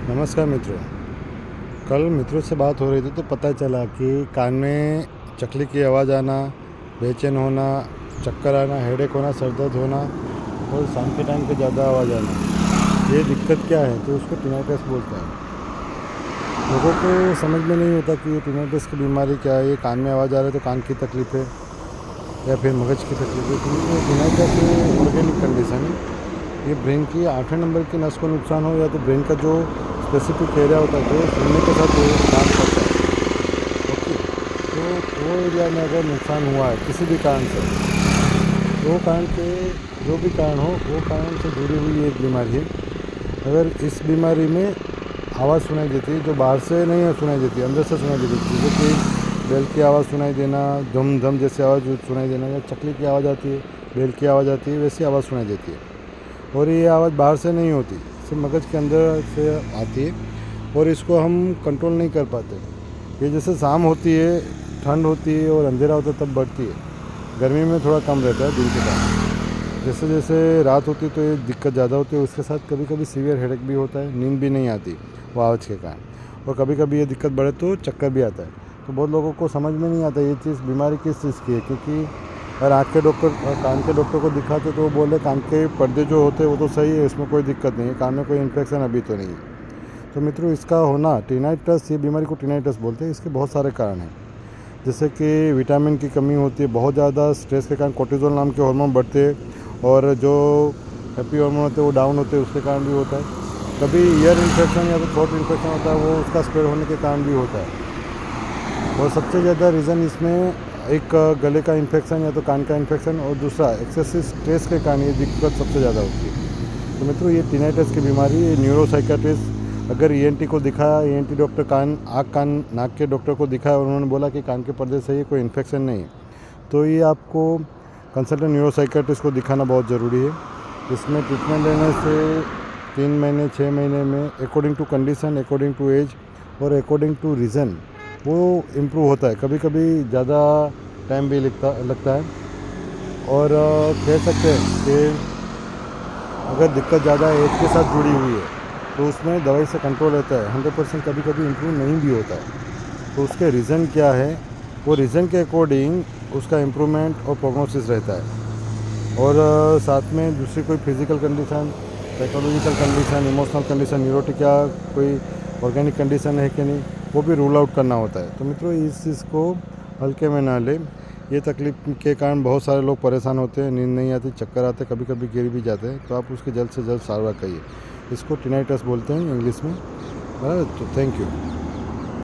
नमस्कार मित्रों। कल मित्रों से बात हो रही थी तो पता चला कि कान में चकली की आवाज़ आना, बेचैन होना, चक्कर आना, हेडेक होना, सर दर्द होना और शाम के टाइम पे ज़्यादा आवाज़ आना, ये दिक्कत क्या है तो उसको टिनाइटस बोलते हैं। लोगों को समझ में नहीं होता कि ये टिनाइटस की बीमारी क्या है। ये कान में आवाज़ आ रहा है तो कान की तकलीफ़ है या फिर मगज की तकलीफ है। तो ये टिनाइटस ऑर्गेनिक कंडीशन है। ये ब्रेन की 8वें नंबर की नस को नुकसान हो या तो ब्रेन का जो स्पेसिफिक एरिया होता है जो सुनने के साथ वो काम करता है। ओके, तो वो एरिया में अगर नुकसान हुआ है किसी भी कारण से, तो कारण के जो भी कारण हो वो कारण से जुड़ी हुई एक बीमारी है। अगर इस बीमारी में आवाज़ सुनाई देती है जो बाहर से नहीं सुनाई देती, अंदर से सुनाई देती है, जैसे कि बेल की आवाज़ सुनाई देना, धम धम जैसी आवाज़ सुनाई देना, या चकली की आवाज़ आती है, बेल की आवाज़ आती है, वैसी आवाज़ सुनाई देती है। और ये आवाज़ बाहर से नहीं होती, सिर्फ मगज के अंदर से आती है और इसको हम कंट्रोल नहीं कर पाते। ये जैसे शाम होती है, ठंड होती है और अंधेरा होता है तब बढ़ती है। गर्मी में थोड़ा कम रहता है दिन के टाइम। जैसे जैसे रात होती है तो ये दिक्कत ज़्यादा होती है। उसके साथ कभी कभी सीवियर हेडेक भी होता है, नींद भी नहीं आती वो आवाज़ के कारण। और कभी कभी ये दिक्कत बढ़े तो चक्कर भी आता है। तो बहुत लोगों को समझ में नहीं आता ये चीज़ बीमारी किस चीज़ की है, क्योंकि अगर आँख के डॉक्टर कान के डॉक्टर को दिखाते तो वो बोले कान के पर्दे जो होते हैं वो तो सही है, उसमें कोई दिक्कत नहीं है, कान में कोई इन्फेक्शन अभी तो नहीं है। तो मित्रों, इसका होना टिनाइटस, ये बीमारी को टिनाइटस बोलते हैं। इसके बहुत सारे कारण हैं, जैसे कि विटामिन की कमी होती है, बहुत ज़्यादा स्ट्रेस के कारण कोर्टिसोल नाम के हार्मोन बढ़ते हैं और जो हैप्पी हार्मोन होते हैं वो डाउन होते हैं, उसके कारण भी होता है। कभी ईयर इन्फेक्शन या तो थ्रोट इन्फेक्शन होता है, वो उसका स्प्रेड होने के कारण भी होता है। और सबसे ज़्यादा रीज़न इसमें एक गले का इन्फेक्शन या तो कान का इन्फेक्शन और दूसरा एक्सेसिव स्ट्रेस के कारण ये दिक्कत सबसे ज़्यादा होती है। तो मित्रों, ये टिनाइटस की बीमारी, ये न्यूरोसाइकेट्रिस्ट अगर ईएनटी को दिखाया, ईएनटी डॉक्टर कान आँख कान नाक के डॉक्टर को दिखाया और उन्होंने बोला कि कान के पर्दे सही है, कोई इन्फेक्शन नहीं है, तो ये आपको कंसल्टेंट न्यूरोसाइकेट्रिस्ट को दिखाना बहुत ज़रूरी है। इसमें ट्रीटमेंट लेने से 3 महीने 6 महीने में according to condition, according to age और अकॉर्डिंग टू रीज़न वो इम्प्रूव होता है। कभी कभी ज़्यादा टाइम भी लगता है। और कह सकते हैं कि अगर दिक्कत ज़्यादा एज के साथ जुड़ी हुई है तो उसमें दवाई से कंट्रोल रहता है, 100% कभी कभी इम्प्रूव नहीं भी होता है। तो उसके रीज़न क्या है, वो रीज़न के अकॉर्डिंग उसका इम्प्रूवमेंट और प्रोग्नोसिस रहता है। और साथ में दूसरी कोई physical condition, psychological condition, emotional condition, neurotic या कोई ऑर्गेनिक कंडीशन है कि नहीं, वो भी रूल आउट करना होता है। तो मित्रों, इस चीज़ को हल्के में ना ले। ये तकलीफ के कारण बहुत सारे लोग परेशान होते हैं, नींद नहीं आती, चक्कर आते, कभी कभी गिर भी जाते हैं। तो आप उसकी जल्द से जल्द सारवार करिए। इसको टिनाइटस बोलते हैं इंग्लिश में। बराबर। तो थैंक यू।